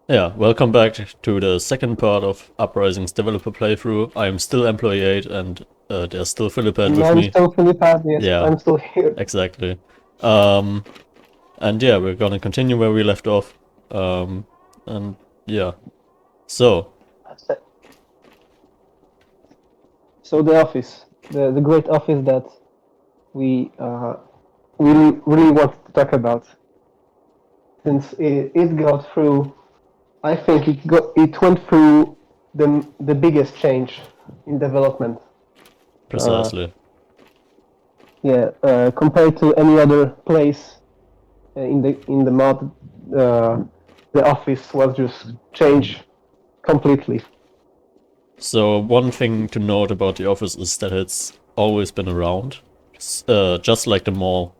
Yeah, welcome back to the second part of Uprising's developer playthrough. I'm still employee 8 and there's still Philippad And with I'm me. still Philippa, yes, Yeah, I'm still here. exactly. Um, and yeah, we're gonna continue where we left off. And yeah, so, So the office, the great office that we really want to talk about, since it got through, I think it went through the biggest change in development. Uh, precisely. yeah, compared to any other place in the mod, the office was just changed completely. So, one thing to note about the office is that it's always been around. Just like the mall,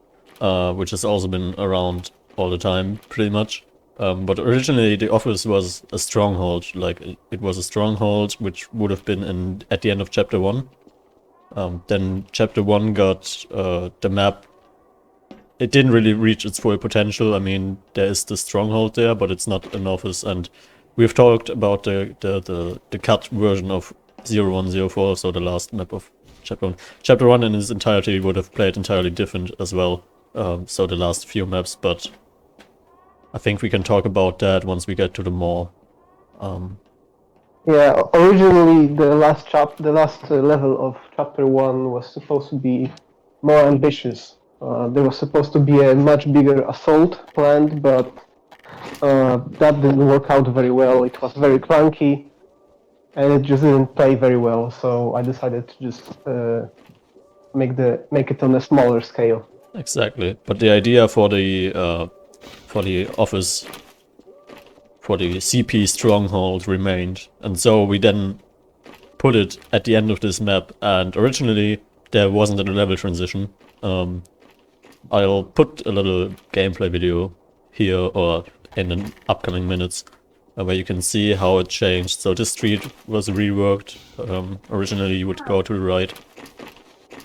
which has also been around all the time, pretty much. But originally the office was a stronghold, like it was a stronghold which would have been at the end of chapter 1. Then chapter 1 got the map. It didn't really reach its full potential. I mean, there is the stronghold there, but it's not an office. And we've talked about the cut version of 0104, so the last map of chapter 1. Chapter 1 in its entirety would have played entirely different as well. So the last few maps, but I think we can talk about that once we get to the mall. Yeah, originally the last level of chapter 1 was supposed to be more ambitious. There was supposed to be a much bigger assault planned, but that didn't work out very well. It was very clunky, and it just didn't play very well. So I decided to just make it on a smaller scale. Exactly, but the idea for the office, for the CP stronghold remained, and so we then put it at the end of this map, and originally there wasn't a level transition. I'll put a little gameplay video here or in the upcoming minutes where you can see how it changed. So this street was reworked. Originally you would go to the right,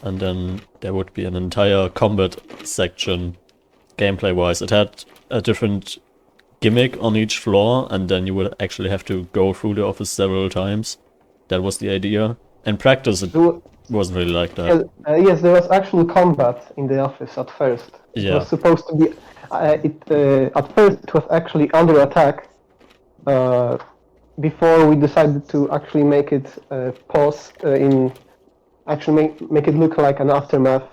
and then there would be an entire combat section gameplay wise. It had a different gimmick on each floor, and then you would actually have to go through the office several times. That was the idea. In practice, it wasn't really like that. Yes, there was actual combat in the office at first. It Yeah, was supposed to be. At first, it was actually under attack. Before we decided to actually make it pause in actually make it look like an aftermath.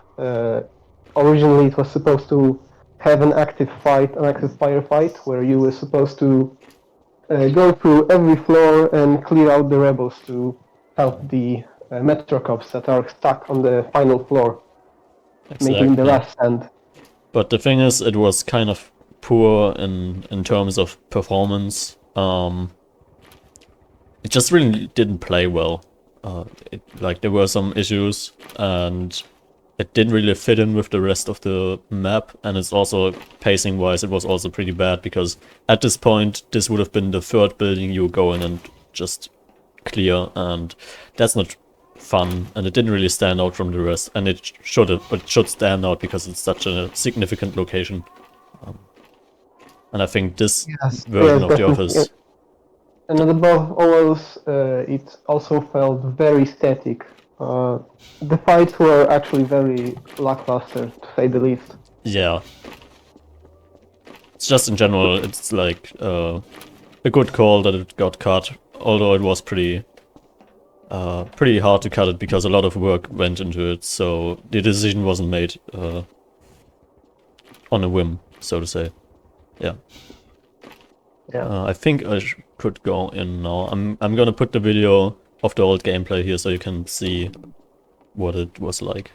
Originally, it was supposed to have an active firefight, where you were supposed to go through every floor and clear out the rebels to help the Metro Cops that are stuck on the final floor, making the exactly. last stand. But the thing is, it was kind of poor in terms of performance. It just really didn't play well. Like there were some issues, and it didn't really fit in with the rest of the map. And it's also pacing wise, it was also pretty bad because at this point, this would have been the third building you go in and just clear, and that's not fun, and it didn't really stand out from the rest, and it should stand out because it's such a significant location. And I think this version of the office, And above all else, it also felt very static. The fights were actually very lackluster, to say the least. yeah, it's just in general, it's like a good call that it got cut, although it was pretty hard to cut it because a lot of work went into it, so the decision wasn't made on a whim, so to say. Yeah. I think I could go in now. I'm gonna put the video of the old gameplay here so you can see what it was like.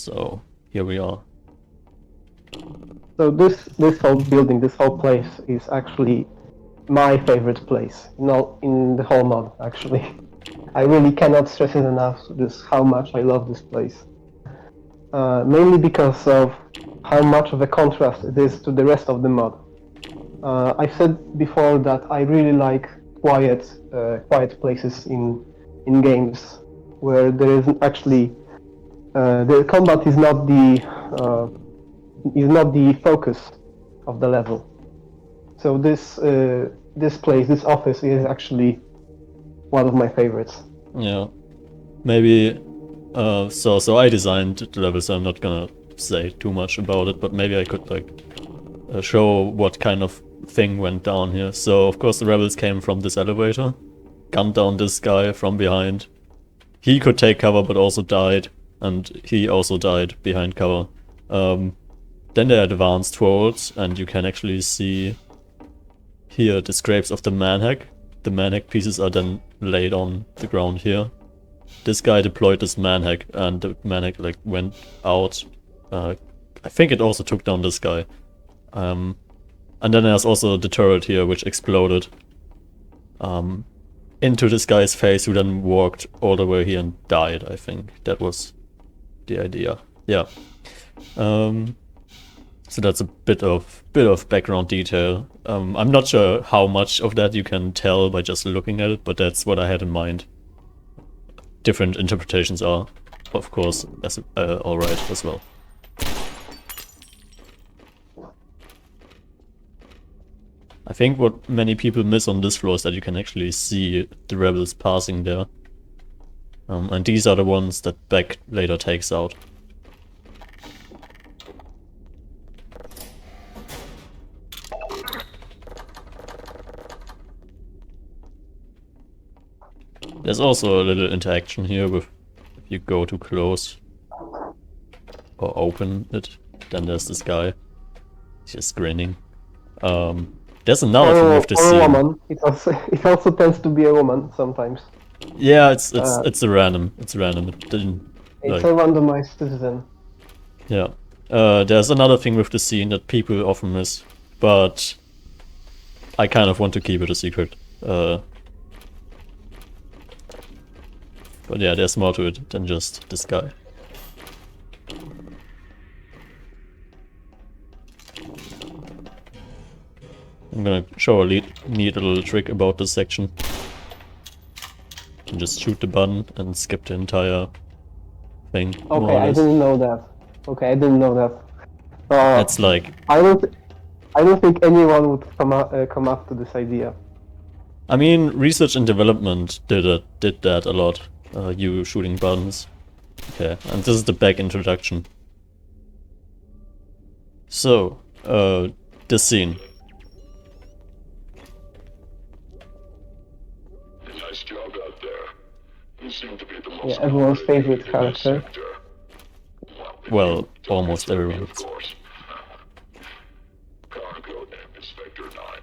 So here we are. So this whole building, this whole place is actually my favorite place in the whole mod. Actually, I really cannot stress it enough just how much I love this place. Mainly because of how much of a contrast it is to the rest of the mod. I said before that I really like quiet places in games where there isn't actually the combat is not the focus of the level. So this place, this office, is actually one of my favorites. Yeah, maybe. So I designed the level, so I'm not gonna say too much about it. But maybe I could like show what kind of thing went down here. So of course the rebels came from this elevator, gunned down this guy from behind. He could take cover, but also died, and he also died behind cover. Then they advanced forwards, and you can actually see here the scrapes of the manhack. The manhack pieces are then laid on the ground here. This guy deployed this manhack, and the manhack like went out. I think it also took down this guy. And then there's also the turret here, which exploded into this guy's face, who then walked all the way here and died. I think that was the idea. Yeah. So that's a bit of background detail. I'm not sure how much of that you can tell by just looking at it, but that's what I had in mind. Different interpretations are, of course, alright as well. I think what many people miss on this floor is that you can actually see the rebels passing there. And these are the ones that Beck later takes out. There's also a little interaction here with, if you go too close or open it, then there's this guy. He's just grinning. There's another thing with this scene. A woman. It also tends to be a woman sometimes. Yeah, it's a random. It's random. It didn't. It's a randomized citizen. Yeah. There's another thing with the scene that people often miss, but I kind of want to keep it a secret. But yeah, there's more to it than just this guy. I'm gonna show a neat little trick about this section. You can just shoot the button and skip the entire thing. Okay, I didn't know that. Okay, I didn't know that. It's like... I don't think anyone would come up to this idea. I mean, research and development did that a lot. You shooting buttons. Okay, and this is the back introduction. So, this scene. Nice job out there. You seem to be the most everyone's favorite character. Well, almost everyone's.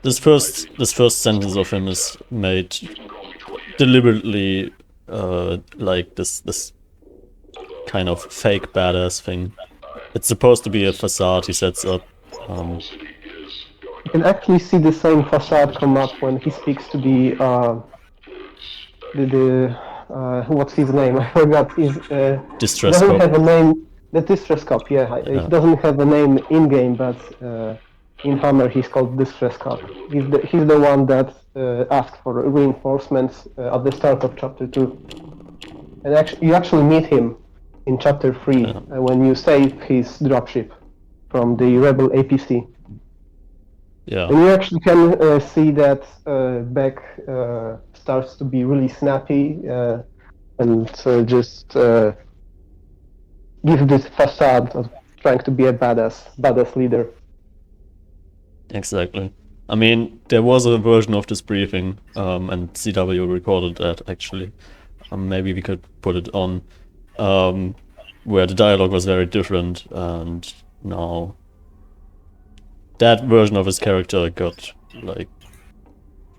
This first sentence of him is made deliberately like this kind of fake badass thing. It's supposed to be a facade he sets up. You can actually see the same facade come up when he speaks to what's his name? I forgot. Distress doesn't cop. have a name. The distress cop. Yeah, he doesn't have a name in game, but in Hammer he's called Distress Cop. He's the one that asked for reinforcements at the start of chapter 2. And you actually meet him in chapter 3 when you save his dropship from the rebel APC. Yeah. And you actually can see that Beck starts to be really snappy and just give this facade of trying to be a badass leader. Exactly. I mean, there was a version of this briefing, and CW recorded that actually. Maybe we could put it on, where the dialogue was very different, and now that version of his character got, like,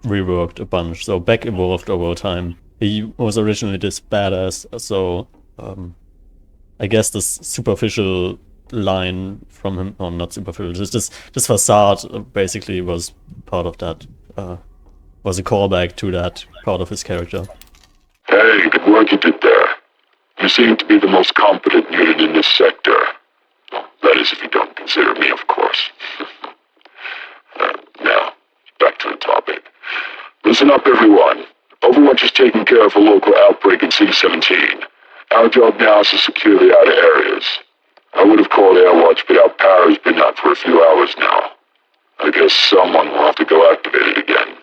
reworked a bunch. So Beck evolved over time. He was originally this badass, so I guess this superficial line from him, or not superficial, just this facade basically was part of that, was a callback to that part of his character. Hey, good work you did there. You seem to be the most competent unit in this sector. That is if you don't consider me, of course. Now, back to the topic. Listen up, everyone. Overwatch is taking care of a local outbreak in C-17. Our job now is to secure the outer areas. I would have called Airwatch, but our power has been out for a few hours now. I guess someone will have to go activate it again.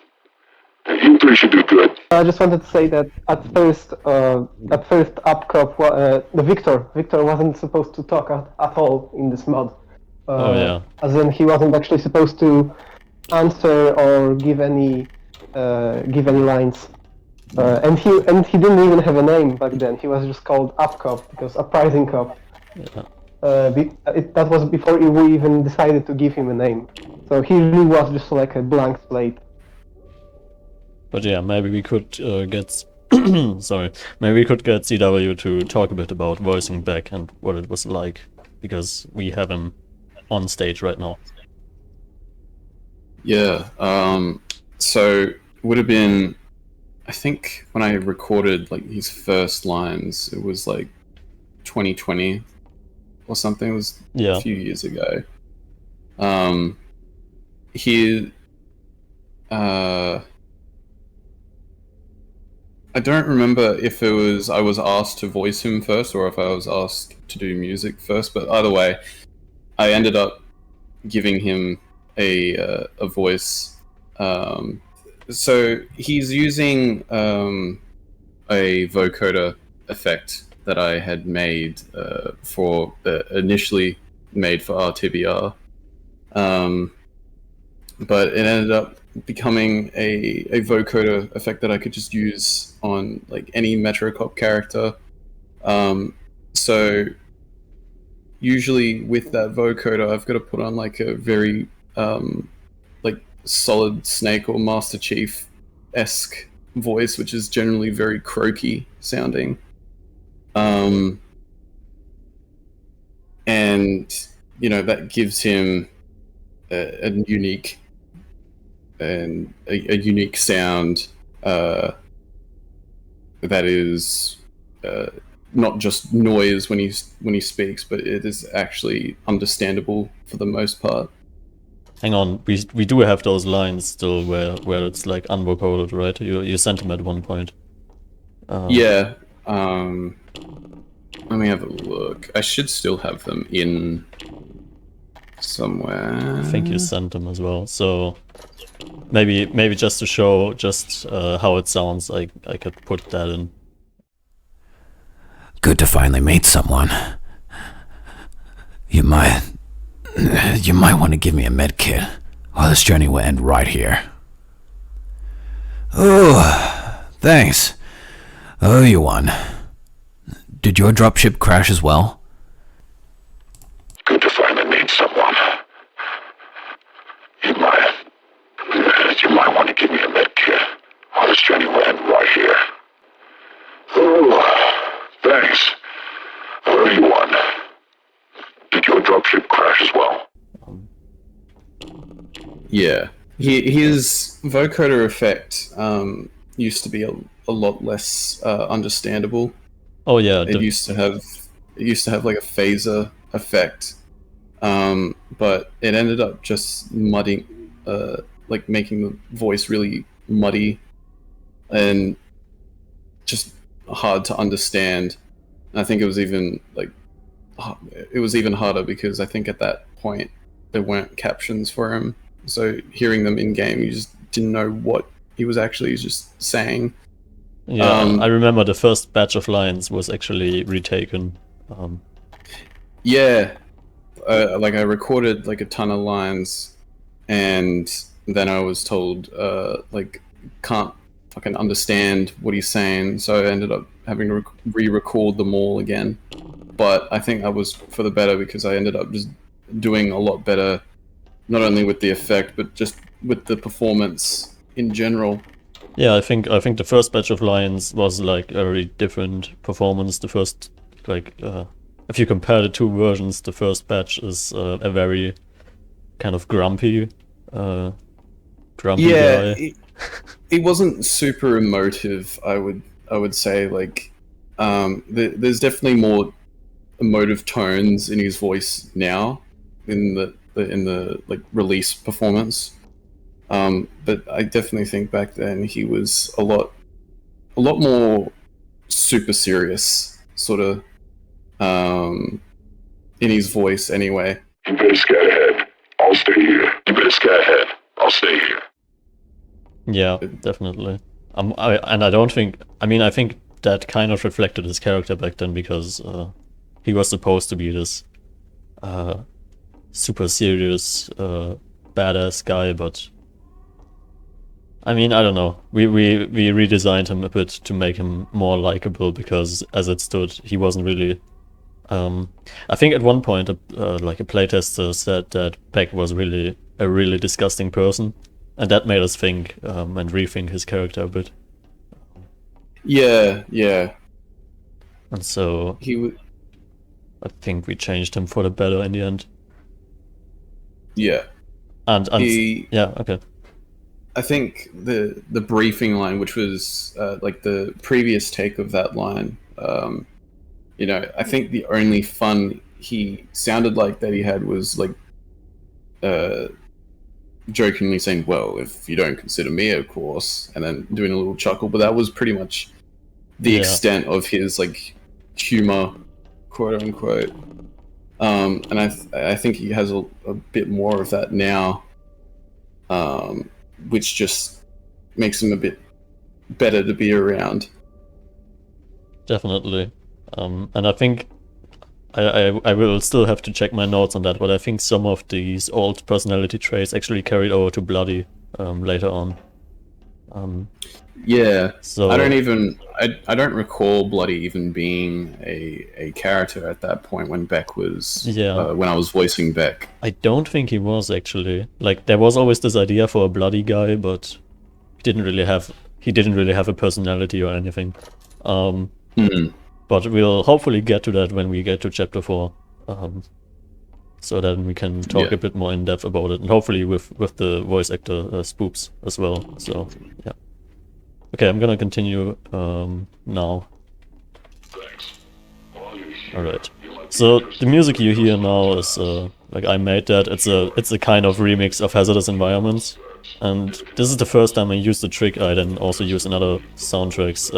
You three should do good. I just wanted to say that at first Upcrop, the Victor wasn't supposed to talk at all in this mod. As in, he wasn't actually supposed to answer or give any lines. And he didn't even have a name back then. He was just called Upcop because Uprising Cop. Yeah. That was before we even decided to give him a name. So he really was just like a blank slate. But yeah, maybe we could get maybe we could get CW to talk a bit about voicing Beck and what it was like, because we have him on stage right now. Yeah, so it would have been, I think when I recorded like his first lines, it was like 2020 or something. It was a few years ago. I don't remember if it was I was asked to voice him first or if I was asked to do music first, but either way, I ended up giving him a voice. So he's using a vocoder effect that I had made initially made for RTBR, but it ended up becoming a vocoder effect that I could just use on like any Metrocop character. So usually with that vocoder, I've got to put on like a very like Solid Snake or Master Chief-esque voice, which is generally very croaky sounding. and that gives him a unique and a unique sound that is not just noise when he speaks, but it is actually understandable for the most part. Hang on, we do have those lines still where it's like unvocoded, right? You sent them at one point. Yeah. Let me have a look. I should still have them in somewhere. I think you sent them as well. So maybe just to show just how it sounds, I could put that in. Good to finally meet someone. You might want to give me a med kit, or this journey will end right here. Oh, thanks. Oh, you won. Did your dropship crash as well? Good to finally meet someone. You might want to give me a med kit, or this journey will end right here. Oh, thanks. Everyone. Did your dropship crash as well? Yeah. His vocoder effect used to be a lot less understandable. Oh yeah. It used to have like a phaser effect, but it ended up just mudding, like making the voice really muddy and just hard to understand. And I think it was even harder because I think at that point there weren't captions for him, so hearing them in game, you just didn't know what he was actually just saying. Yeah, I remember the first batch of lines was actually retaken. Yeah, like I recorded like a ton of lines, and then I was told like can't fucking understand what he's saying, so I ended up having to re-record them all again. But I think that was for the better because I ended up just doing a lot better, not only with the effect but just with the performance in general. Yeah, I think the first batch of lines was like a very different performance. The first, like, if you compare the two versions, the first batch is a very kind of grumpy guy. It wasn't super emotive. I would say like there's definitely more emotive tones in his voice now in the like release performance. But I definitely think back then he was a lot more super serious, sort of, in his voice anyway. You better scat ahead. I'll stay here. You better scat ahead. I'll stay here. Yeah, definitely. I think that kind of reflected his character back then because he was supposed to be this super serious badass guy, but I mean, I don't know. We redesigned him a bit to make him more likable because, as it stood, he wasn't really. I think at one point, like a playtester said that Peck was really a really disgusting person, and that made us think and rethink his character a bit. Yeah. And so I think we changed him for the better in the end. Yeah. And yeah, okay. I think the briefing line, which was like the previous take of that line, I think the only fun he sounded like that he had was like jokingly saying, "Well, if you don't consider me, of course," and then doing a little chuckle. But that was pretty much the extent of his like humor, quote unquote. And I think he has a bit more of that now, which just makes him a bit better to be around. Definitely. And I think I will still have to check my notes on that, but I think some of these old personality traits actually carried over to Bloody later on. Yeah. So I don't recall Bloody even being a character at that point when Beck was when I was voicing Beck. I don't think he was actually. Like there was always this idea for a Bloody guy, but he didn't really have a personality or anything. But we'll hopefully get to that when we get to chapter 4. so then we can talk Yeah. a bit more in depth about it, and hopefully with the voice actor spoops as well. So yeah. Okay, I'm gonna continue now. Thanks. While you're here, Alright. you might be So interested the in music you the hear now is like I made that. It's a kind of remix of Hazardous Environments, and this is the first time I used the trick I then also use in other soundtracks.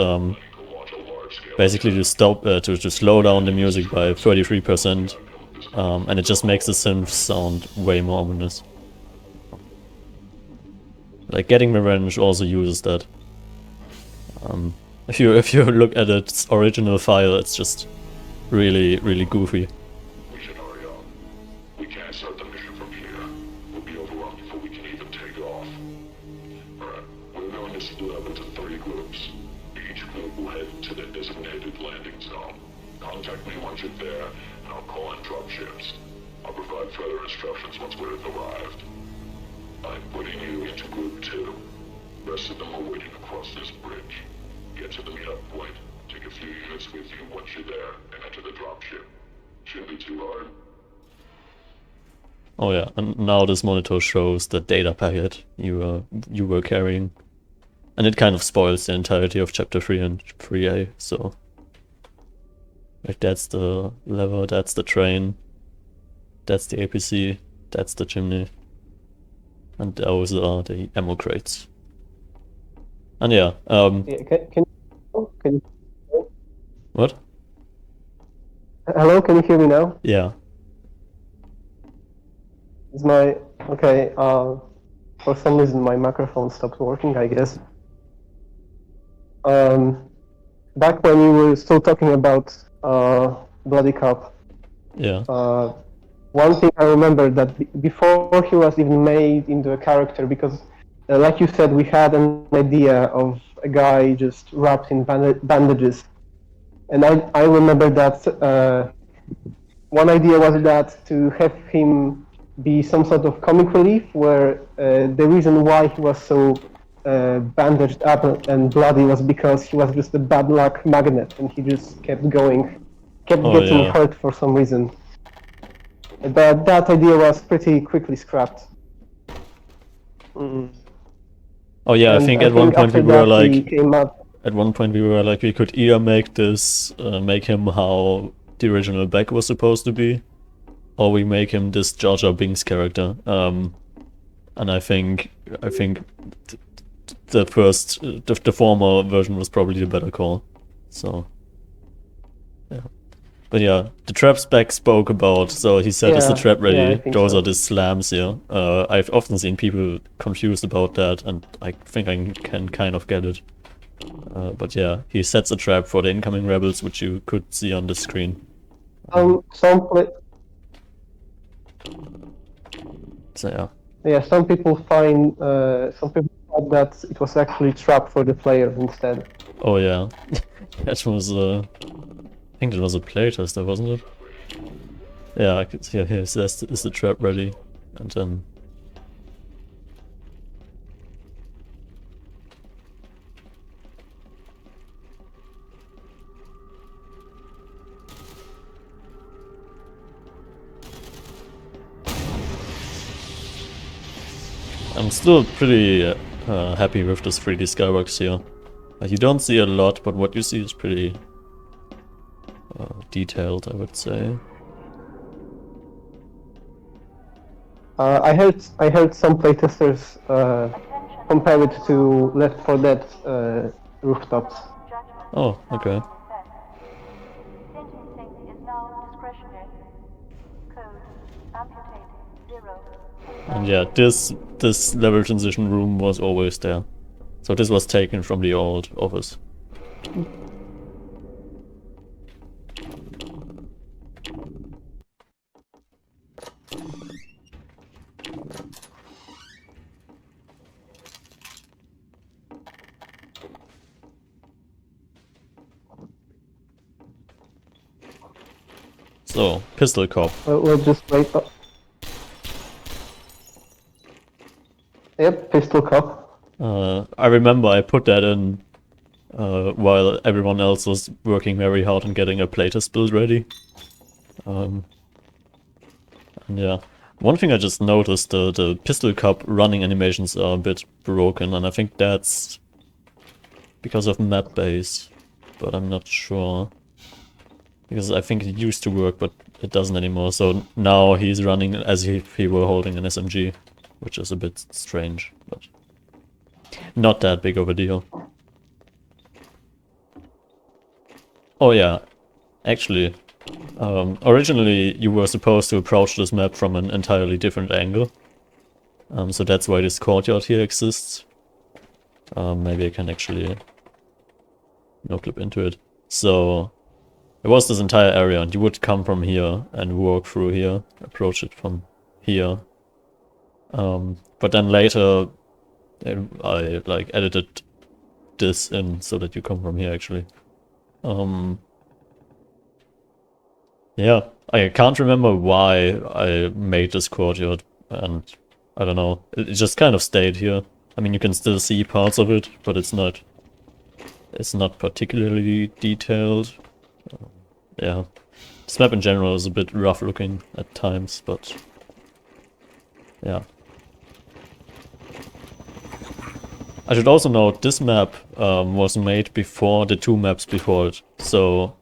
Basically to stop to slow down the music by 33%, and it just makes the synth sound way more ominous. Like Getting Revenge also uses that. If you look at its original file, it's just really goofy. We should hurry up. We can't start the mission from here. We'll be overrun before we can even take off. Alright, we're going to split up into 3 groups. Each group will head to the designated landing zone. Contact me once you're there, and I'll call in dropships. I'll provide further instructions once we've arrived. I'm putting you into group 2. The rest of them are waiting across this bridge. Get to the meetup point. Take a few units with you once you're there, and enter the dropship. Shouldn't be too hard. Oh yeah, and now this monitor shows the data packet you were carrying. And it kind of spoils the entirety of chapter 3 and 3A, so... Like that's the lever, that's the train, that's the APC, that's the chimney. And those are the ammo crates. And yeah, Yeah, can you what? hello? Can you hear me now? Yeah. Is my okay? For some reason my microphone stopped working, I guess. Back when we were still talking about Bloody Cup, Yeah. one thing I remember that before he was even made into a character, because like you said, we had an idea of a guy just wrapped in bandages, and I remember that one idea was that to have him be some sort of comic relief, where the reason why he was so bandaged up and bloody was because he was just a bad luck magnet, and he just kept going, kept Oh, getting yeah. hurt for some reason. But that idea was pretty quickly scrapped. Oh yeah, I And think at one point we after were that we like... came up. At one point we were like, we could either make this, make him how the original Beck was supposed to be, or we make him this Jar Jar Binks character. And I think the first, the former version was probably the better call. So, yeah. But yeah, the traps Beck spoke about, so he said, is the Yeah, trap ready? yeah, I think Those so. are the slams here. I've often seen people confused about that, and I think I can kind of get it. But yeah, he sets a trap for the incoming rebels, which you could see on the screen. Some So some people thought that it was actually trap for the player instead. oh yeah, that was I think that was a playtester, wasn't it? Yeah, I could see here. It says, is the trap ready? And then I'm still pretty happy with this 3D skybox here. You don't see a lot, but what you see is pretty detailed, I would say. I heard some playtesters compare it to Left 4 Dead rooftops. Oh, okay. Sentencing is now discretionary. Code amputated 0. And yeah, this level transition room was always there. So this was taken from the old office. So, Pistol Cop. We'll just wait. Yep, Pistol Cop. I remember I put that in while everyone else was working very hard on getting a playtest build ready. Yeah. One thing I just noticed, the pistol cup running animations are a bit broken, and I think that's because of map base, but I'm not sure. Because I think it used to work, but it doesn't anymore, so now he's running as if he were holding an SMG, which is a bit strange, but not that big of a deal. Oh yeah, actually, originally you were supposed to approach this map from an entirely different angle. So that's why this courtyard here exists. Maybe I can actually no-clip into it. So there was this entire area, and you would come from here and walk through here, approach it from here. But then later I like edited this in so that you come from here actually. Yeah, I can't remember why I made this courtyard, and I don't know, it just kind of stayed here. I mean, you can still see parts of it, but it's not particularly detailed. Yeah, this map in general is a bit rough looking at times, but yeah. I should also note this map was made before the two maps before it, so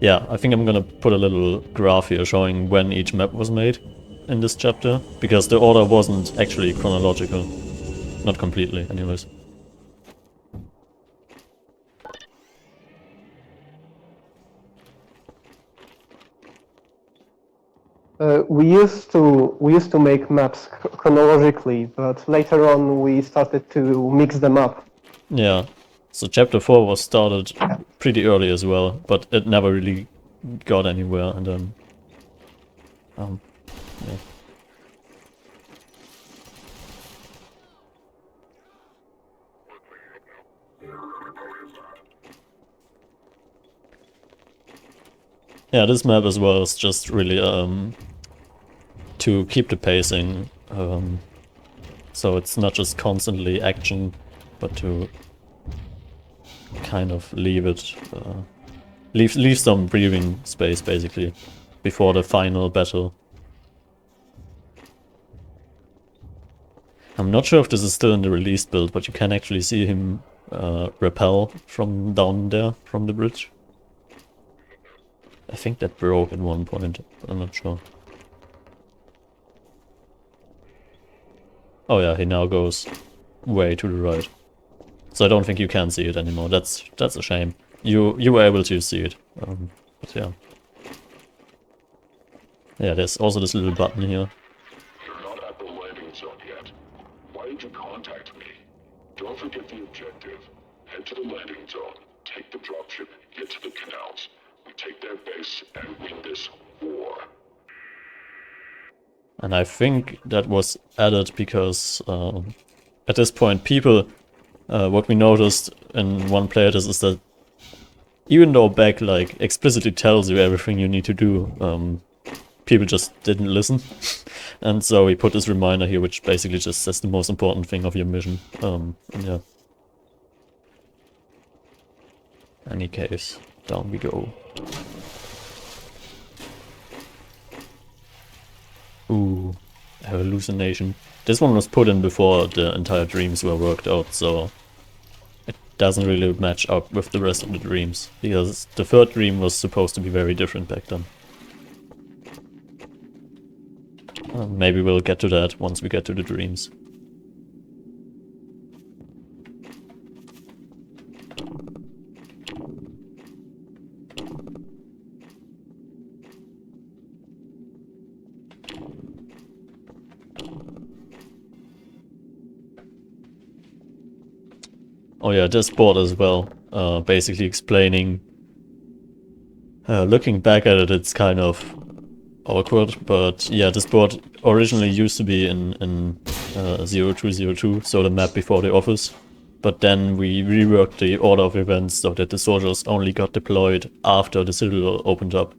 yeah, I think I'm gonna put a little graph here showing when each map was made in this chapter, because the order wasn't actually chronological. Not completely, anyways. We used to make maps chronologically, but later on we started to mix them up. Yeah, so chapter 4 was started pretty early as well, but it never really got anywhere, and then yeah. Yeah, this map as well is just really to keep the pacing, so it's not just constantly action, but to kind of leave it, leave some breathing space basically before the final battle. I'm not sure if this is still in the release build, but you can actually see him rappel from down there, from the bridge. I think that broke at one point, but I'm not sure. Oh yeah, he now goes way to the right. So I don't think you can see it anymore. That's a shame. You were able to see it, but yeah. Yeah, there's also this little button here. You're not at the landing zone yet. Why did you contact me? Don't forget the objective. Head to the landing zone, take the dropship, get to the canals. We take their base and win this war. And I think that was added because at this point people, what we noticed in one playtest is that even though Beck like explicitly tells you everything you need to do, people just didn't listen. And so we put this reminder here, which basically just says the most important thing of your mission. And yeah. Any case, down we go. Ooh, hallucination. This one was put in before the entire dreams were worked out, so it doesn't really match up with the rest of the dreams, because the third dream was supposed to be very different back then. Maybe we'll get to that once we get to the dreams. Oh yeah, this board as well, basically explaining, looking back at it, it's kind of awkward, but yeah, this board originally used to be in 0202, so the map before the office, but then we reworked the order of events so that the soldiers only got deployed after the citadel opened up,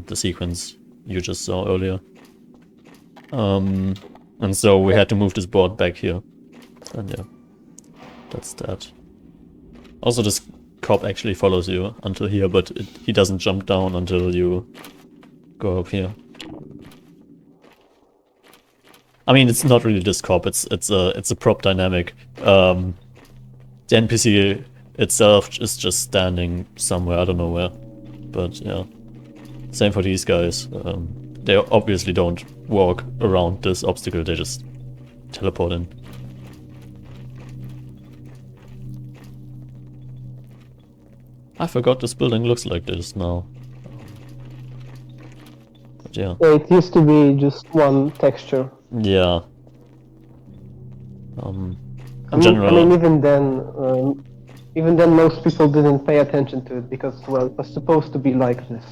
the sequence you just saw earlier. And so we had to move this board back here, and yeah. That's that. Also, this cop actually follows you until here, but he doesn't jump down until you go up here. I mean, it's not really this cop. It's a prop dynamic. The NPC itself is just standing somewhere. I don't know where, but yeah. Same for these guys. They obviously don't walk around this obstacle. They just teleport in. I forgot this building looks like this now. But yeah. It used to be just one texture. Yeah. I In mean, general. even then, most people didn't pay attention to it because, well, it was supposed to be like this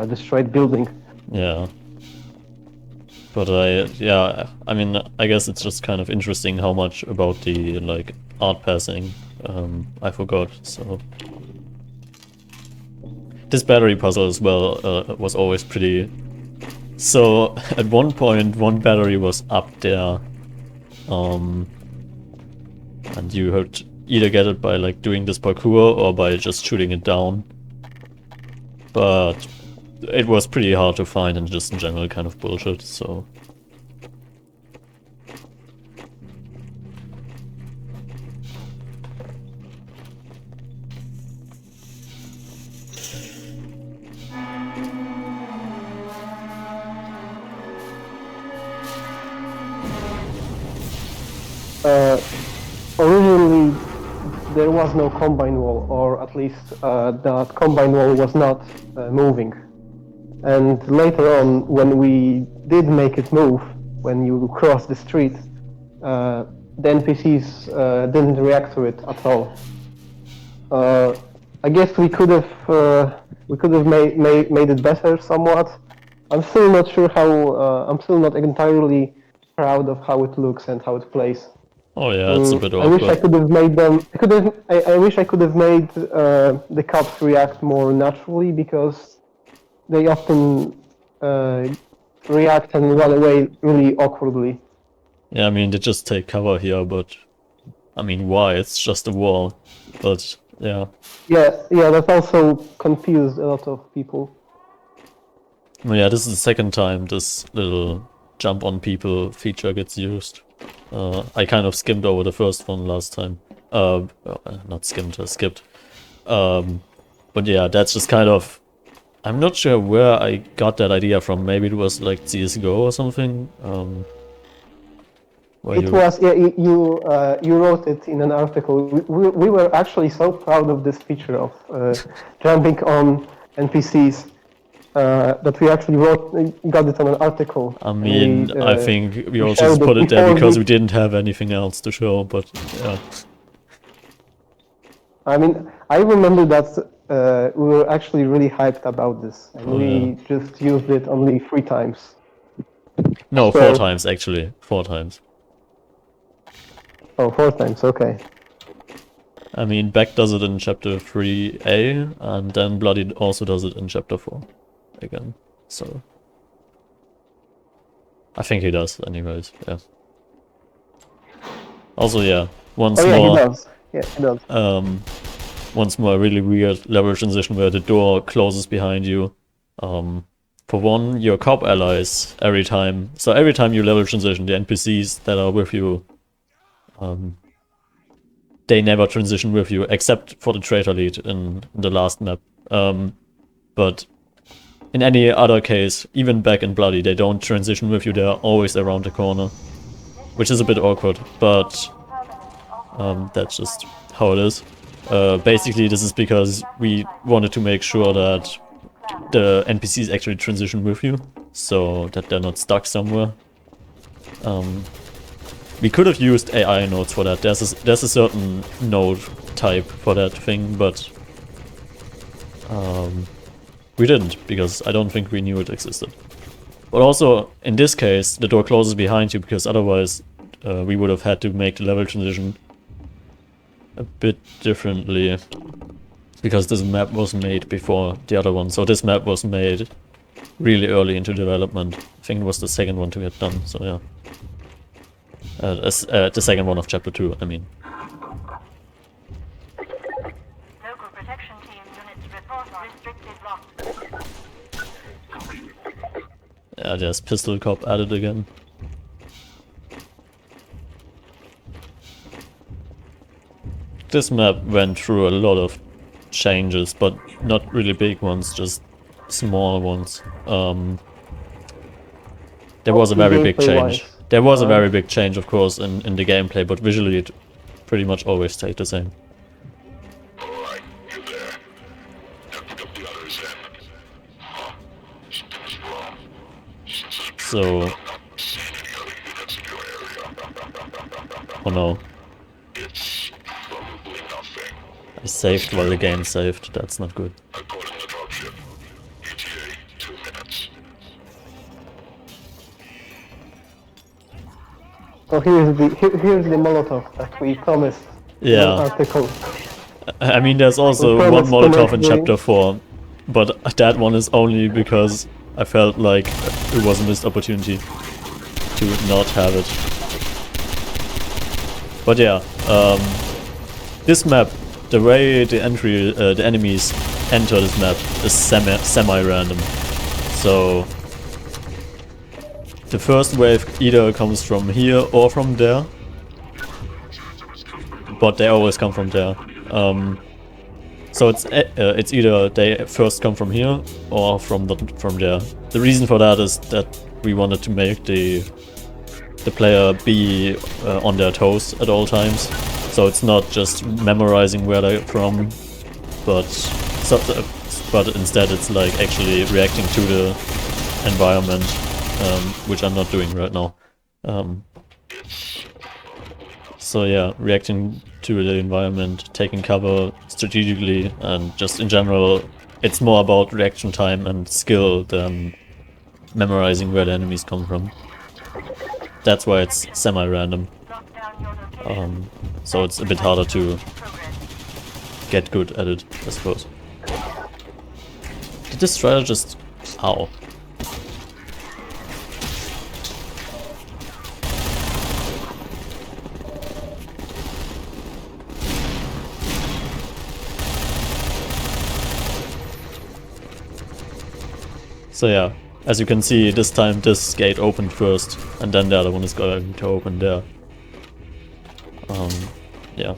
destroyed building. Yeah. But I mean, I guess it's just kind of interesting how much about the, like, art passing I forgot, so... This battery puzzle as well was always pretty... So, at one point, one battery was up there, and you had either get it by, like, doing this parkour or by just shooting it down. But it was pretty hard to find and just in general kind of bullshit, so... Originally, there was no combine wall, or at least that combine wall was not moving. And later on, when we did make it move, when you cross the street, the NPCs didn't react to it at all. I guess we could have made it better somewhat. I'm still not sure how. I'm still not entirely proud of how it looks and how it plays. Oh yeah, it's a bit I wish I awkward. could have made them. I wish I could have made the cops react more naturally because they often react and run away really awkwardly. Yeah, I mean, they just take cover here, but... I mean, why? It's just a wall. But, yeah. Yeah, that also confused a lot of people. Well, yeah, this is the second time this little jump on people feature gets used. I kind of skimmed over the first one last time. Not skimmed, I skipped. But yeah, that's just kind of... I'm not sure where I got that idea from. Maybe it was like CSGO or something. It was, yeah, you wrote it in an article. We were actually so proud of this feature of jumping on NPCs that we actually got it on an article. I mean, I think we also showed just put it it there before because we- we didn't have anything else to show, but yeah. I mean, I remember that we were actually really hyped about this, and Oh, we yeah. just used it only 3 times. No, So- 4 times actually. 4 times. Oh, 4 times, okay. I mean, Beck does it in chapter 3a, and then Bloody also does it in chapter 4 again. So I think he does, anyways. Yeah. Also, yeah. Once Oh yeah, more. he does. Yeah, he does. Once more, a really weird level transition where the door closes behind you. For one, your cop allies every time. So every time you level transition, the NPCs that are with you, they never transition with you, except for the traitor lead in the last map. But in any other case, even back in Bloody, they don't transition with you. They're always around the corner, which is a bit awkward, but that's just how it is. Basically, this is because we wanted to make sure that the NPCs actually transition with you, so that they're not stuck somewhere. We could have used AI nodes for that. There's a certain node type for that thing, but we didn't, because I don't think we knew it existed. But also, in this case, the door closes behind you, because otherwise we would have had to make the level transition a bit differently, because this map was made before the other one. So this map was made really early into development. I think it was the second one to get done, so yeah. The second one of chapter 2, I mean. Local protection team units report restricted lock. there's Pistol Cop added again. This map went through a lot of changes, but not really big ones, just small ones. There was a very big change. There was a very big change, of course, in the gameplay, but visually it pretty much always stayed the same. Alright, you there. Now pick up the others in. Something's wrong. So... I'm not seeing any other units in your area. oh no. It's probably nothing. I saved while the game saved, that's not good. I caught him in the dropship. ETA, 2 minutes. So here's the Molotov that we promised. Yeah. In the article. I mean, there's also We one promised Molotov in to make chapter 4, but that one is only because I felt like it was a missed opportunity to not have it. But yeah, this map, the way the enemies enter this map is semi-random. So the first wave either comes from here or from there, but they always come from there. So it's either they first come from here or from there. The reason for that is that we wanted to make the player be on their toes at all times. So it's not just memorizing where they're from, but instead it's like actually reacting to the environment, which I'm not doing right now. So yeah, reacting to the environment, taking cover strategically, and just in general, it's more about reaction time and skill than memorizing where the enemies come from. That's why it's semi-random. So it's a bit harder to get good at it, I suppose. Did this strider just... ow. So yeah, as you can see, this time this gate opened first, and then the other one is going to open there. Yeah.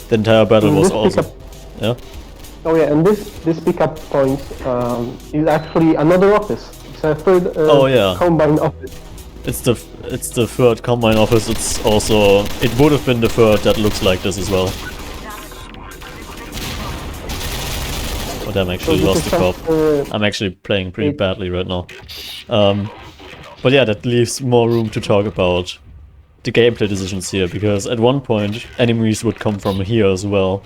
The entire battle was awesome. Yeah? Oh yeah, and this pickup point is actually another office. It's a third oh yeah, combined office. It's the third combine office. It's also, it would have been the third that looks like this as well. But I'm actually lost the cop. I'm actually playing pretty badly right now. But yeah, that leaves more room to talk about the gameplay decisions here, because at one point enemies would come from here as well.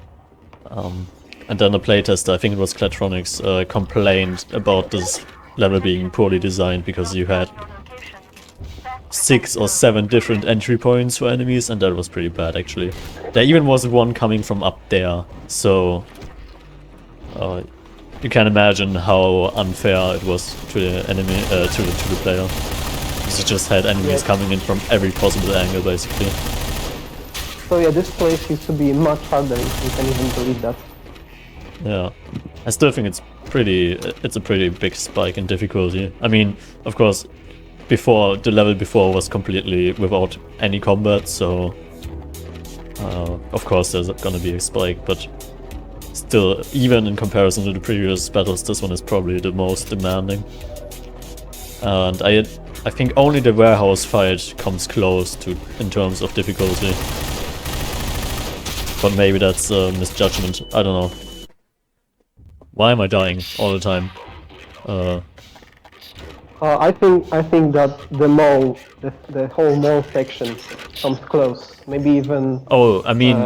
And then a playtester, I think it was Clatronics, complained about this level being poorly designed because you had 6 or 7 different entry points for enemies, and that was pretty bad actually. There even was one coming from up there, so you can imagine how unfair it was to the enemy, to the player. Because you just had enemies coming in from every possible angle, basically. So yeah, this place used to be much harder, if you can even believe that. Yeah, I still think it's a pretty big spike in difficulty. I mean, of course, the level before was completely without any combat, so of course there's gonna be a spike, but still, even in comparison to the previous battles, this one is probably the most demanding. And I think only the warehouse fight comes close to in terms of difficulty. But maybe that's a misjudgment, I don't know. Why am I dying all the time? I think that the mall, the whole mall section comes close. Maybe even. Oh, I mean,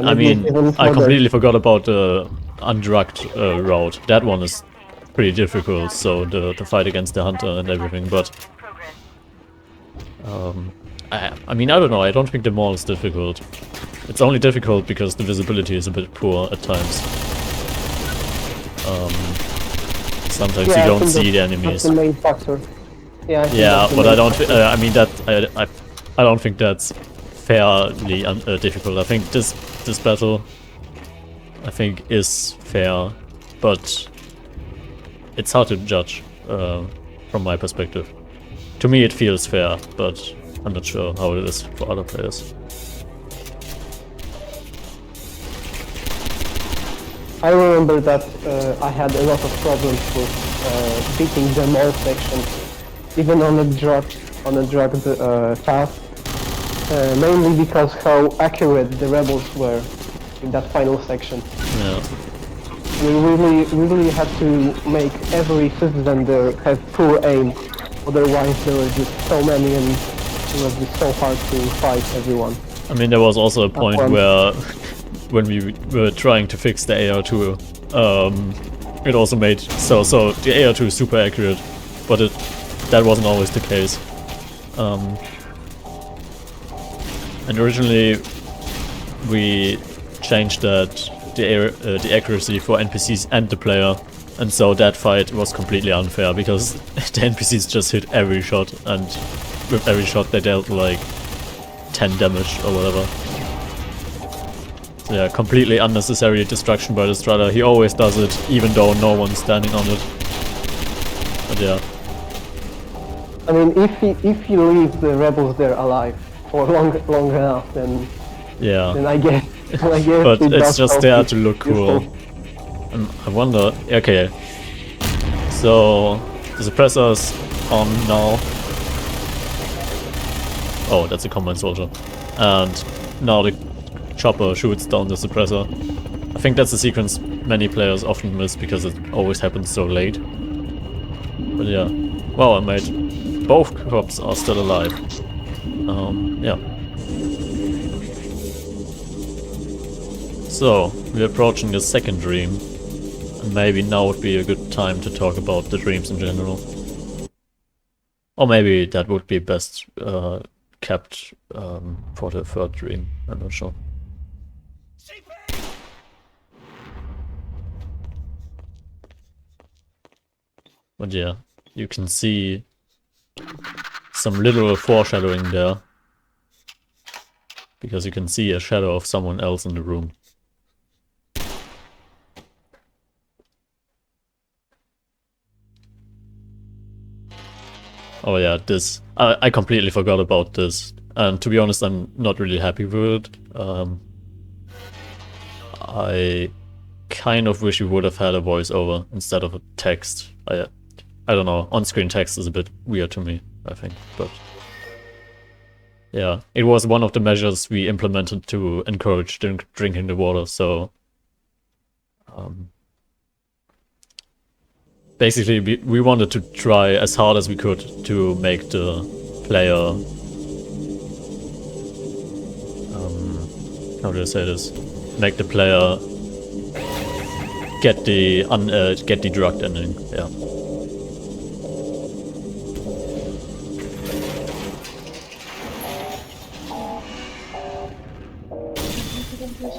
I completely forgot about the undrugged route. That one is pretty difficult. So the fight against the hunter and everything, but I mean, I don't know. I don't think the mall is difficult. It's only difficult because the visibility is a bit poor at times. Sometimes you don't see the enemies. That's the main factor. Yeah, but I don't. I mean that. I don't think that's fairly difficult. I think this battle, I think, is fair, but it's hard to judge from my perspective. To me, it feels fair, but I'm not sure how it is for other players. I remember that I had a lot of problems with beating the mall section, even on a drugged path, mainly because how accurate the rebels were in that final section. Yeah. We really had to make every citizen there have poor aim, otherwise there were just so many and it was just so hard to fight everyone. I mean, there was also a point where, when we were trying to fix the AR2, it also made so the AR2 is super accurate, but that wasn't always the case. And originally we changed the accuracy for NPCs and the player, and so that fight was completely unfair because the NPCs just hit every shot, and with every shot they dealt like 10 damage or whatever. So yeah, completely unnecessary destruction by the Strutter. He always does it, even though no one's standing on it. But yeah. I mean, if he leaves the rebels there alive for long enough, then Yeah. then I guess. But it it's does just help there you. to look Useful. cool. I wonder... Okay. So... the suppressor's on now. Oh, that's a combine soldier. And now the chopper shoots down the suppressor. I think that's a sequence many players often miss because it always happens so late. But yeah. Wow, I made... both cops are still alive. Yeah. So, we're approaching the second dream, and maybe now would be a good time to talk about the dreams in general. Or maybe that would be best kept for the third dream, I'm not sure. But yeah, you can see some literal foreshadowing there, because you can see a shadow of someone else in the room. Oh yeah, this... I completely forgot about this, and to be honest, I'm not really happy with it. I kind of wish we would have had a voiceover instead of a text. I don't know, on-screen text is a bit weird to me, I think, but... yeah, it was one of the measures we implemented to encourage drinking the water, so... basically, we wanted to try as hard as we could to make the player... how do I say this? Make the player get the drugged ending, yeah.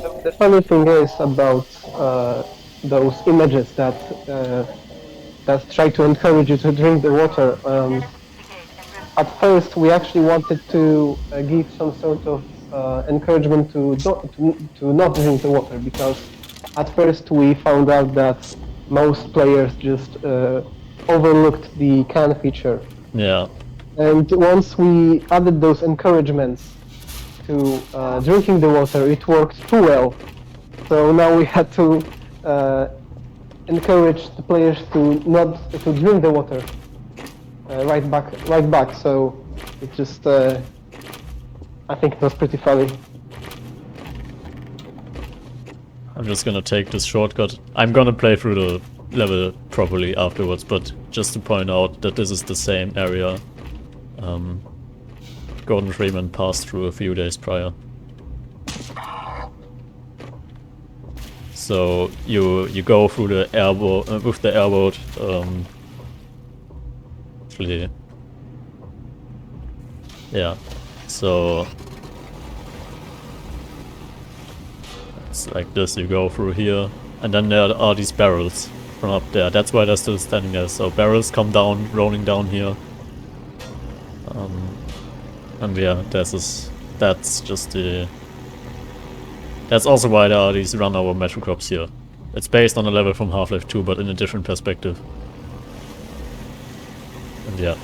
So the funny thing is about those images that try to encourage you to drink the water. At first, we actually wanted to give some sort of encouragement to not drink the water, because at first we found out that most players just overlooked the can feature. Yeah. And once we added those encouragements to drinking the water, it worked too well. So now we had to encourage the players to drink the water right back. So it just I think it was pretty funny. I'm just gonna take this shortcut. I'm gonna play through the level properly afterwards, but just to point out that this is the same area Gordon Freeman passed through a few days prior. So you go through the airboat with the airboat. Actually, yeah. So it's like this. You go through here, and then there are these barrels from up there. That's why they're still standing there. So barrels come down, rolling down here. And yeah, that's just the... That's also why there are these run-over metro crops here. It's based on a level from Half-Life 2, but in a different perspective. yeah.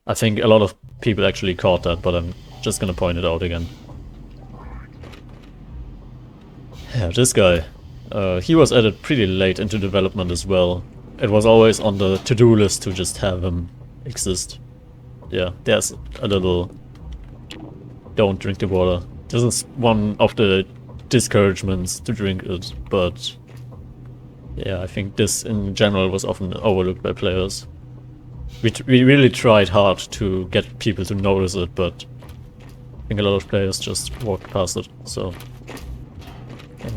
I think a lot of people actually caught that, but I'm just gonna point it out again. Yeah, this guy. He was added pretty late into development as well. It was always on the to-do list to just have him exist. Yeah, there's a little... Don't drink the water. This is one of the discouragements to drink it, but... Yeah, I think this in general was often overlooked by players. We really tried hard to get people to notice it, but I think a lot of players just walked past it, so... Yeah.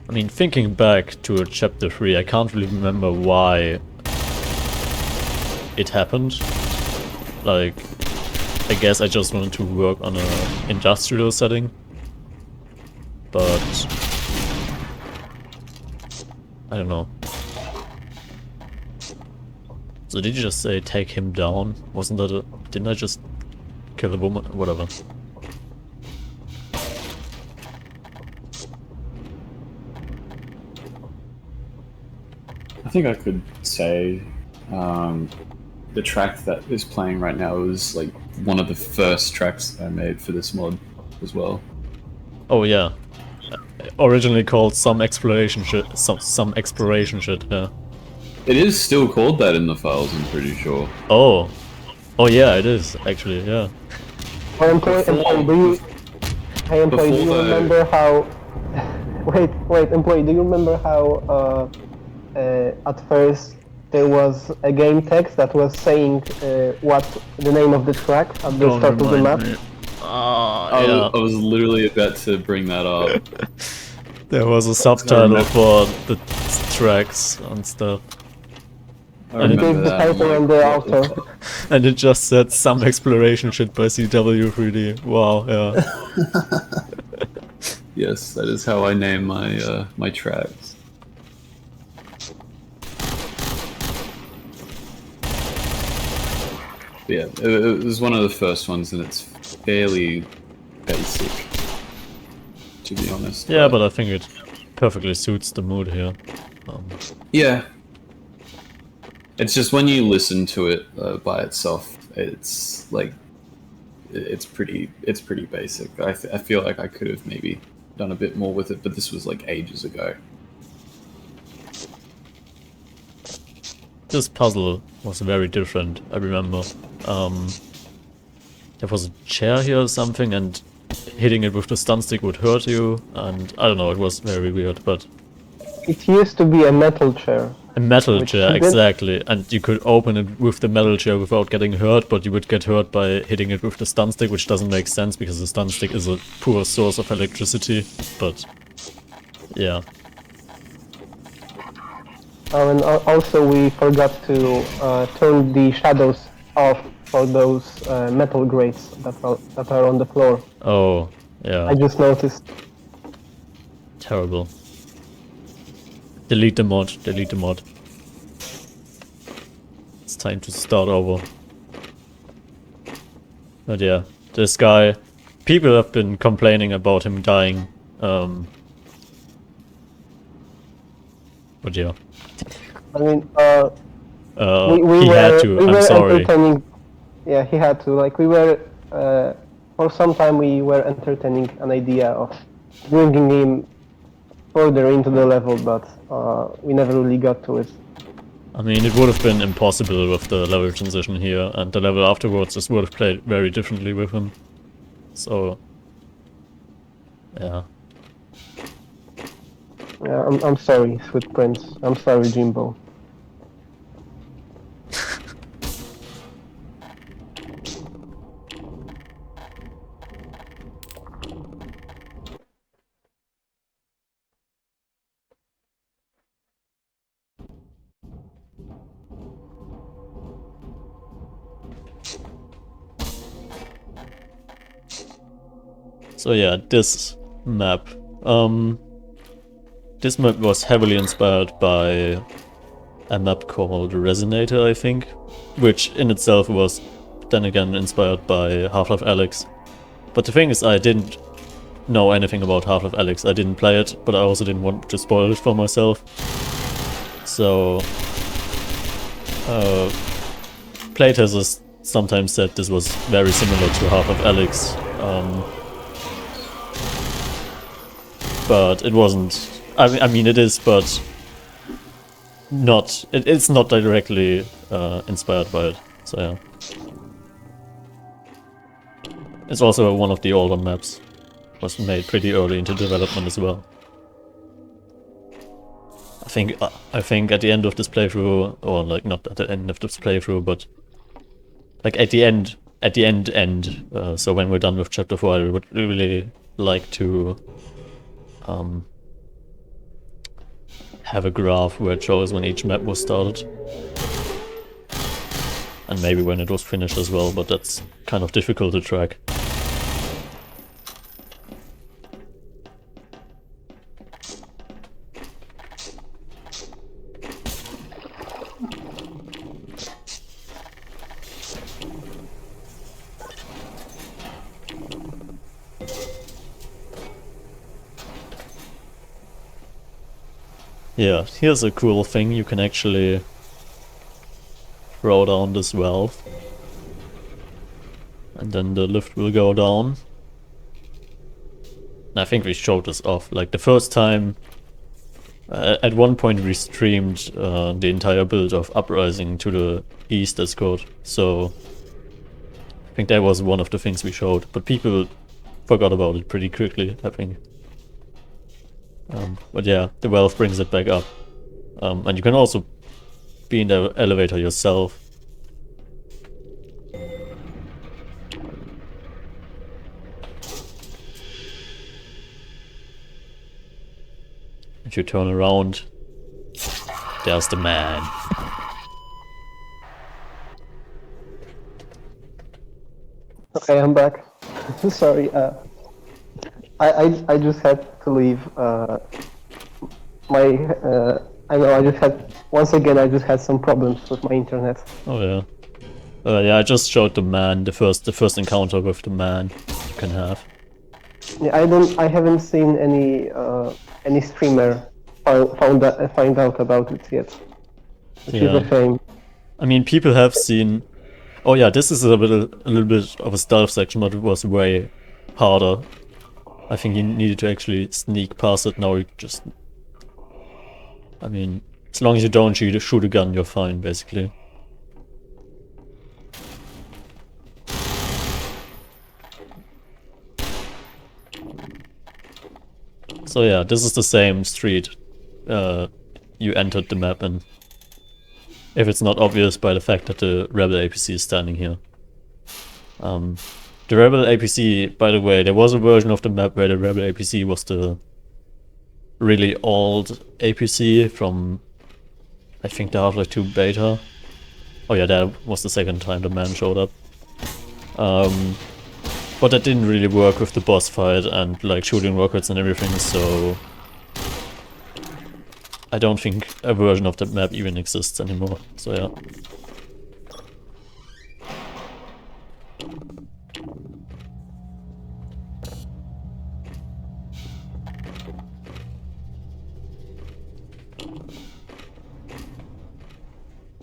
I mean, thinking back to chapter 3, I can't really remember why it happened. Like, I guess I just wanted to work on an industrial setting. But... I don't know. So did you just say take him down? Wasn't that a... Didn't I just kill a woman? Whatever. I think I could say the track that is playing right now is like one of the first tracks I made for this mod as well. Oh yeah. Originally called some exploration shit. Some exploration shit. Yeah. It is still called that in the files, I'm pretty sure. Oh. Oh yeah, it is actually. Yeah. Hey, employee, do you remember how... wait, employee, do you remember how at first there was a game text that was saying what the name of the track at the start of the map? Yeah. I was literally about to bring that up. There was a subtitle for the tracks and stuff. I It remember is the that. title and the author. And it just said some exploration shit by CW3D. Wow, yeah. Yes, that is how I name my my tracks. But yeah, it was one of the first ones, and it's fairly basic, to be honest. Yeah, but I think it perfectly suits the mood here. Yeah. It's just when you listen to it by itself, it's like it's pretty basic. I feel like I could have maybe done a bit more with it, but this was like ages ago. This puzzle was very different, I remember. There was a chair here or something, and hitting it with the stun stick would hurt you, and I don't know, it was very weird, but... It used to be a metal chair. A metal Which chair, you did- exactly, and you could open it with the metal chair without getting hurt, but you would get hurt by hitting it with the stun stick, which doesn't make sense, because the stun stick is a poor source of electricity, but... yeah. Oh, and also we forgot to turn the shadows off for those metal grates that are on the floor. Oh, yeah. I just noticed. Terrible. Delete the mod, delete the mod. It's time to start over. But yeah, this guy... People have been complaining about him dying. But yeah. I mean, He had to, I'm sorry. entertaining. Yeah, he had to. Like, we were, for some time we were entertaining an idea of bringing him further into the level, but we never really got to it. I mean, it would have been impossible with the level transition here, and the level afterwards just would have played very differently with him. So... yeah. Yeah, I'm sorry, Sweet Prince. I'm sorry, Jimbo. So yeah, this map. This map was heavily inspired by a map called Resonator, I think, which in itself was then again inspired by Half-Life Alyx. But the thing is, I didn't know anything about Half-Life Alyx. I didn't play it, but I also didn't want to spoil it for myself. So, playtesters sometimes said this was very similar to Half-Life Alyx, but it wasn't. I mean, it is, but not. It's not directly inspired by it. So yeah, it's also one of the older maps. Was made pretty early into development as well. I think at the end of this playthrough, or like not at the end of this playthrough, but like at the end. So when we're done with chapter 4, I would really like to have a graph where it shows when each map was started. And maybe when it was finished as well, but that's kind of difficult to track. Yeah, here's a cool thing, you can actually throw down this valve. And then the lift will go down. And I think we showed this off, like the first time, at one point we streamed the entire build of Uprising to the East Discord, so I think that was one of the things we showed, but people forgot about it pretty quickly, I think. But yeah, the valve brings it back up. And you can also be in the elevator yourself. If you turn around, there's the man. Okay, I'm back. Sorry, I just had to leave. I know I just had, once again, I just had some problems with my internet. Oh yeah. Yeah, I just showed the man, the first encounter with the man you can have. Yeah, I haven't seen any streamer find out about it yet. Which is a shame. I mean, people have seen. Oh yeah, this is a little bit of a stealth section, but it was way harder. I think you needed to actually sneak past it. Now you just. I mean, as long as you don't shoot a gun, you're fine, basically. So yeah, this is the same street you entered the map in. If it's not obvious by the fact that the Rebel APC is standing here. The Rebel APC, by the way, there was a version of the map where the Rebel APC was the really old APC from, I think, the Half-Life 2 beta. Oh yeah, that was the second time the man showed up. But that didn't really work with the boss fight and like shooting rockets and everything, so I don't think a version of that map even exists anymore, so yeah.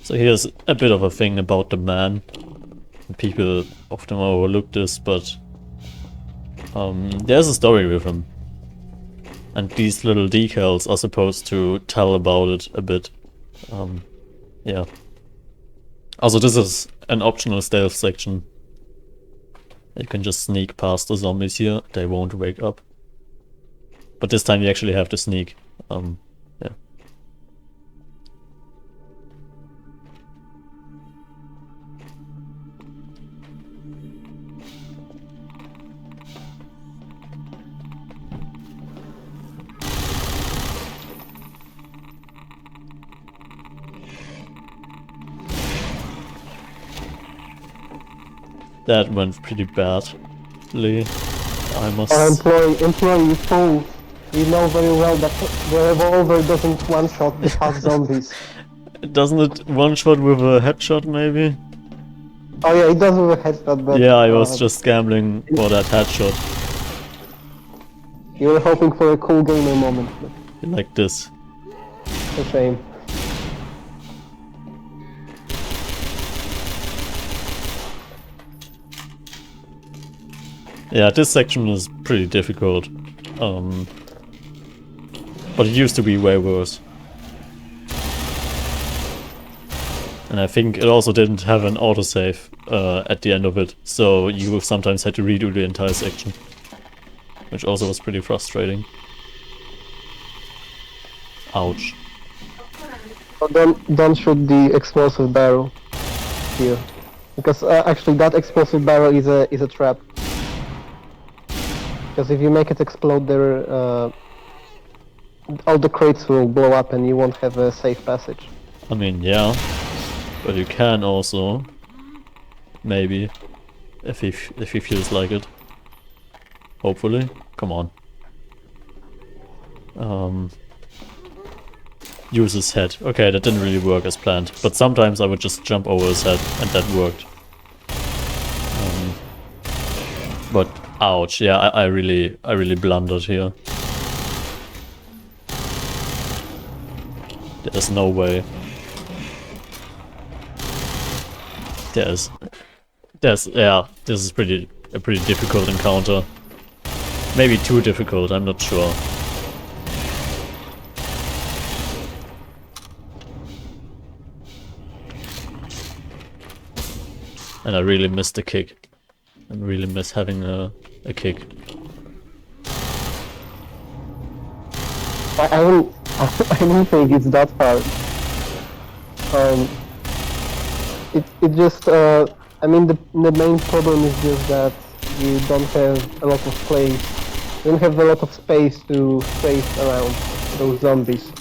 So here's a bit of a thing about the man. People often overlook this, but there's a story with him. And these little decals are supposed to tell about it a bit. Yeah. Also, this is an optional stealth section. You can just sneak past the zombies here, they won't wake up. But this time you actually have to sneak. Yeah. That went pretty badly, I must... Our employee fool. We know very well that the revolver doesn't one-shot the half zombies. Doesn't it one-shot with a headshot, maybe? Oh yeah, it does with a headshot, but... Yeah, I was just gambling for that headshot. You were hoping for a cool gamer moment, but Like this. it's a shame. Yeah, this section is pretty difficult. But it used to be way worse. And I think it also didn't have an autosave at the end of it, so you sometimes had to redo the entire section. Which also was pretty frustrating. Ouch. Oh, don't shoot the explosive barrel here, because actually that explosive barrel is a trap. Because if you make it explode, there all the crates will blow up, and you won't have a safe passage. I mean, yeah. But you can also, maybe, if he feels like it. Hopefully. Come on. Use his head. Okay, that didn't really work as planned. But sometimes I would just jump over his head, and that worked. But ouch, yeah, I really blundered here. There's no way. There's yeah, this is a pretty difficult encounter. Maybe too difficult, I'm not sure. And I really miss the kick. I really miss having a kick. I don't think it's that hard. It just I mean the main problem is just that you don't have a lot of place. You don't have a lot of space to space around those zombies.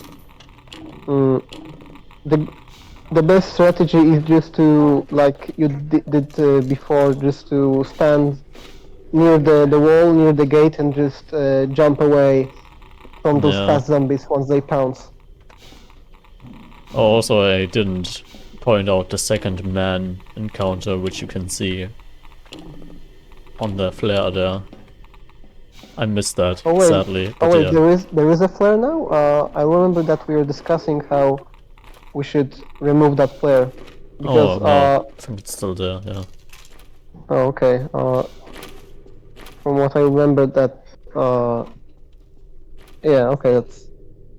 The best strategy is just to, like you did before, just to stand near the wall, near the gate, and just jump away from those fast zombies once they pounce. Oh, also I didn't point out the second man encounter, which you can see on the flare there. I missed that, sadly. Oh wait, yeah. there is a flare now? I remember that we were discussing how we should remove that flare. Because, oh, no, I think it's still there, yeah. Oh, okay. From what I remember that, yeah, okay, that's...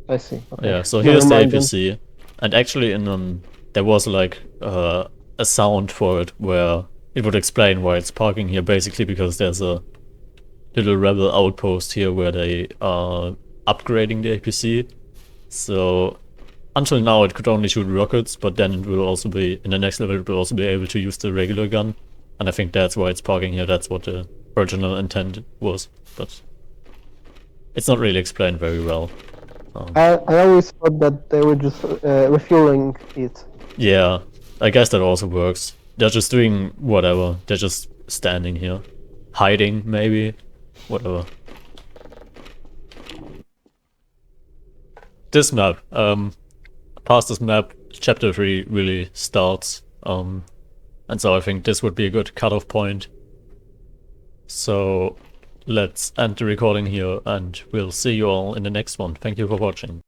I see. Okay. Yeah, so here's the APC. And actually there was like a sound for it where it would explain why it's parking here, basically because there's a little rebel outpost here where they are upgrading the APC. So until now it could only shoot rockets, but then it will also be, in the next level, it will also be able to use the regular gun. And I think that's why it's parking here, that's what the original intent was. But it's not really explained very well. I always thought that they were just refueling it. Yeah, I guess that also works. They're just doing whatever. They're just standing here. Hiding, maybe. Whatever. This map. Past this map, chapter 3 really starts. And so I think this would be a good cutoff point. So let's end the recording here, and we'll see you all in the next one. Thank you for watching.